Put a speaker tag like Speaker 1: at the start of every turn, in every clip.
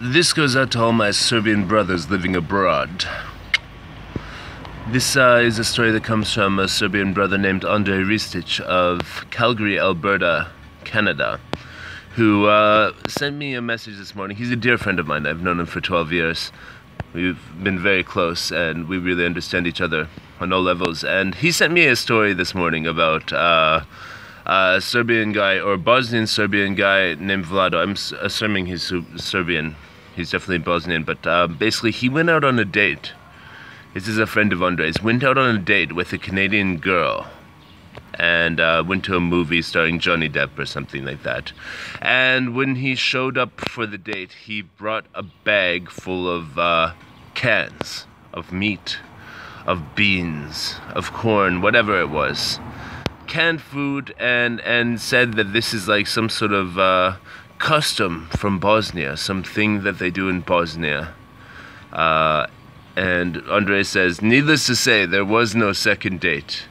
Speaker 1: This goes out to all my Serbian brothers living abroad. This is a story that comes from a Serbian brother named Andrej Ristic of Calgary, Alberta, Canada, who sent me a message this morning. He's a dear friend of mine. I've known him for 12 years. We've been very close and we really understand each other on all levels. And he sent me a story this morning about a Serbian guy, or Bosnian Serbian guy named Vlado. I'm assuming he's Serbian. He's definitely Bosnian, but basically he went out on a date. This is a friend of Andre's. Went out on a date with a Canadian girl and went to a movie starring Johnny Depp or something like that. And when he showed up for the date, he brought a bag full of cans of meat, of beans, of corn, whatever it was. Canned food, and said that this is like some sort of custom from Bosnia, something that they do in Bosnia. And Andre says, needless to say, there was no second date.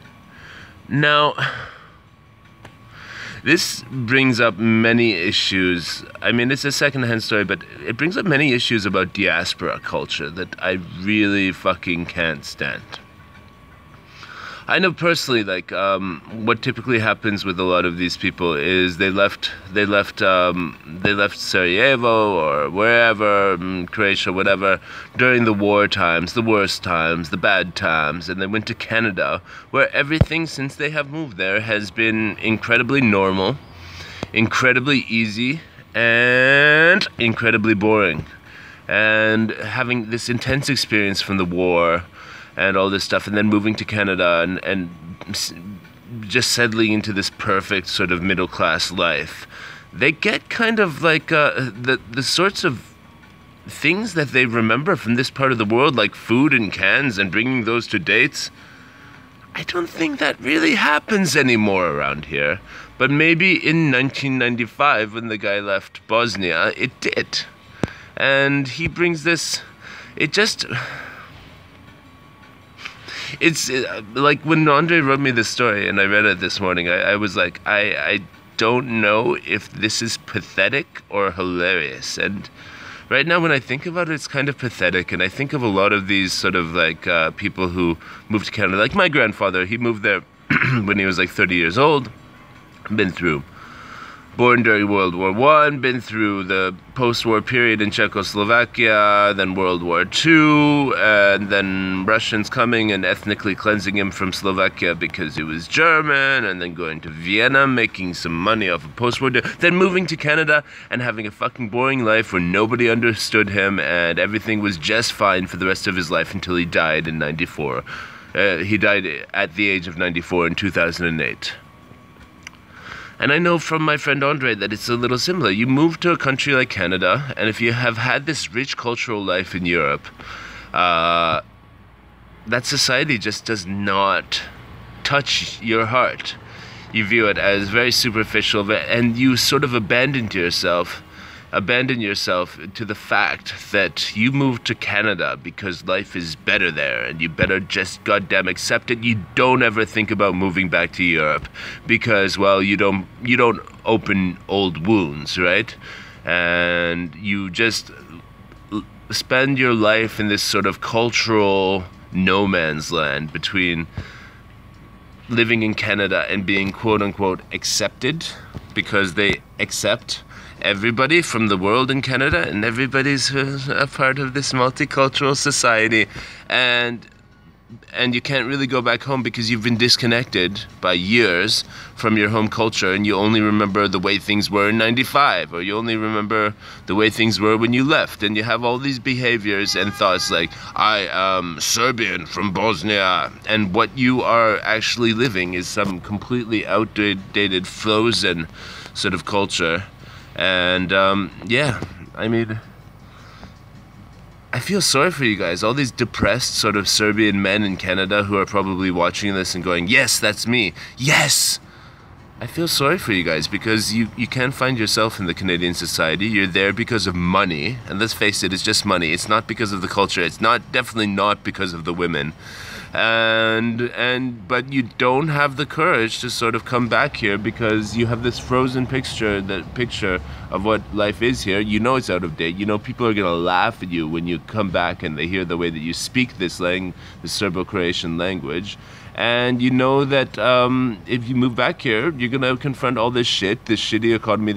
Speaker 1: Now, this brings up many issues. I mean, it's a second-hand story, but it brings up many issues about diaspora culture that I really fucking can't stand. I know personally, like, what typically happens with a lot of these people is they left Sarajevo or wherever, Croatia, whatever, during the war times, the worst times, the bad times, and they went to Canada, where everything since they have moved there has been incredibly normal, incredibly easy, and incredibly boring. And having this intense experience from the war and all this stuff, and then moving to Canada and just settling into this perfect sort of middle-class life, they get kind of like the sorts of things that they remember from this part of the world, like food and cans and bringing those to dates. I don't think that really happens anymore around here, but maybe in 1995 when the guy left Bosnia, it did. And he brings this, it's like when Andre wrote me this story and I read it this morning, I was like, I don't know if this is pathetic or hilarious. And right now when I think about it, it's kind of pathetic. And I think of a lot of these sort of like people who moved to Canada. Like my grandfather, he moved there when he was like 30 years old. Born during World War I, been through the post-war period in Czechoslovakia, then World War II, and then Russians coming and ethnically cleansing him from Slovakia because he was German, and then going to Vienna, making some money off of post-war, then moving to Canada and having a fucking boring life where nobody understood him and everything was just fine for the rest of his life until he died in 94. He died at the age of 94 in 2008. And I know from my friend Andre that it's a little similar. You move to a country like Canada, and if you have had this rich cultural life in Europe, that society just does not touch your heart. You view it as very superficial, and you sort of abandon yourself to the fact that you moved to Canada because life is better there and you better just goddamn accept it. You don't ever think about moving back to Europe because, well, you don't open old wounds, right? And you just spend your life in this sort of cultural no man's land between living in Canada and being quote-unquote accepted because they accept everybody from the world in Canada, and everybody's a part of this multicultural society, and you can't really go back home because you've been disconnected by years from your home culture, and you only remember the way things were in 95, or you only remember the way things were when you left, and you have all these behaviors and thoughts like, I am Serbian from Bosnia, and what you are actually living is some completely outdated, frozen sort of culture. And yeah, I mean, I feel sorry for you guys, all these depressed sort of Serbian men in Canada who are probably watching this and going, yes, that's me, yes! I feel sorry for you guys because you can't find yourself in the Canadian society. You're there because of money, and let's face it, it's just money. It's not because of the culture. It's definitely not because of the women. but you don't have the courage to sort of come back here because you have this frozen picture of what life is here. You know it's out of date. You know people are gonna laugh at you when you come back and they hear the way that you speak the Serbo-Croatian language. And you know that if you move back here, you're gonna confront all this shit, this shitty economy,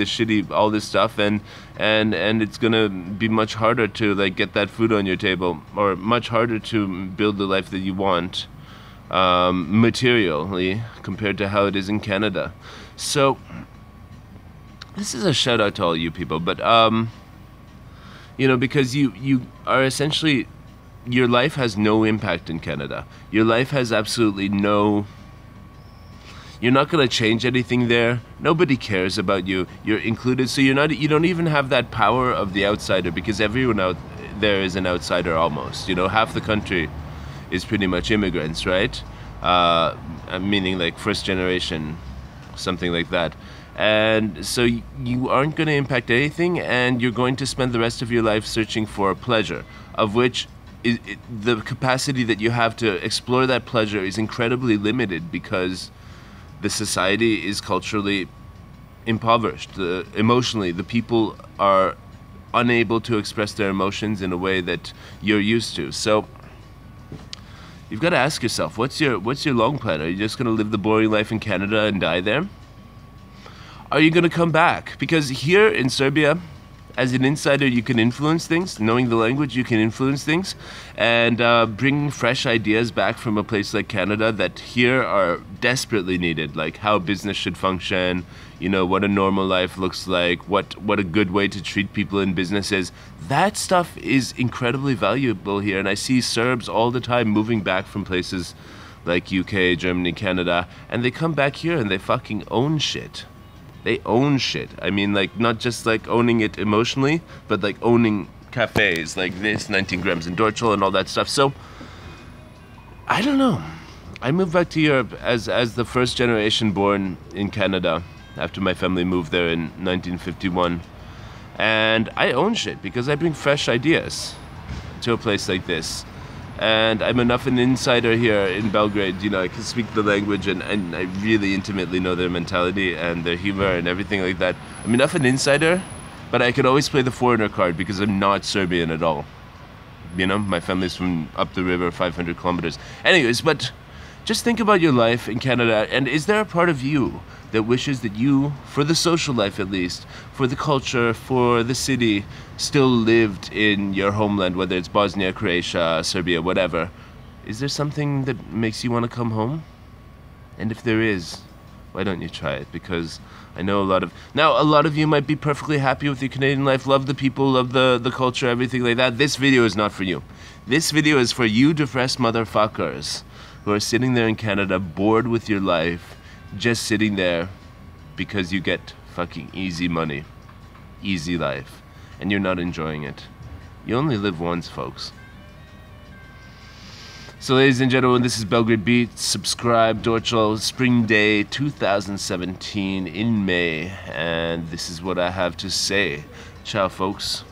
Speaker 1: all this stuff, and it's gonna be much harder to like get that food on your table, or much harder to build the life that you want, materially, compared to how it is in Canada. So this is a shout out to all you people, but you know, because you are essentially, your life has no impact in Canada. Your life has absolutely no... You're not going to change anything there. Nobody cares about you. You're included, so you don't even have that power of the outsider, because everyone out there is an outsider almost. You know, half the country is pretty much immigrants, right? Meaning like first generation, something like that. And so you aren't going to impact anything, and you're going to spend the rest of your life searching for pleasure, of which the capacity that you have to explore that pleasure is incredibly limited, because the society is culturally impoverished. Emotionally, the people are unable to express their emotions in a way that you're used to. So you've got to ask yourself, what's your long plan? Are you just going to live the boring life in Canada and die there? Are you going to come back? Because here in Serbia, as an insider, you can influence things. Knowing the language, you can influence things, and bring fresh ideas back from a place like Canada that here are desperately needed, like how business should function, you know, what a normal life looks like, what a good way to treat people in business is. That stuff is incredibly valuable here, and I see Serbs all the time moving back from places like UK, Germany, Canada, and they come back here and they fucking own shit. They own shit. I mean, like, not just like owning it emotionally, but like owning cafes like this, 19 grams in Dorchel and all that stuff. So, I don't know. I moved back to Europe as the first generation born in Canada after my family moved there in 1951. And I own shit because I bring fresh ideas to a place like this. And I'm enough an insider here in Belgrade, you know, I can speak the language and I really intimately know their mentality and their humor and everything like that. I'm enough an insider, but I could always play the foreigner card because I'm not Serbian at all. You know, my family's from up the river, 500 kilometers. Anyways, but just think about your life in Canada, and is there a part of you that wishes that you, for the social life at least, for the culture, for the city, still lived in your homeland, whether it's Bosnia, Croatia, Serbia, whatever? Is there something that makes you want to come home? And if there is, why don't you try it? Because I know a lot of you might be perfectly happy with your Canadian life, love the people, love the culture, everything like that. This video is not for you. This video is for you depressed motherfuckers who are sitting there in Canada, bored with your life, just sitting there because you get fucking easy money, easy life, and you're not enjoying it. You only live once, folks. So ladies and gentlemen, this is Belgrade Beat. Subscribe, Dorchel, Spring Day 2017 in May, and this is what I have to say. Ciao, folks.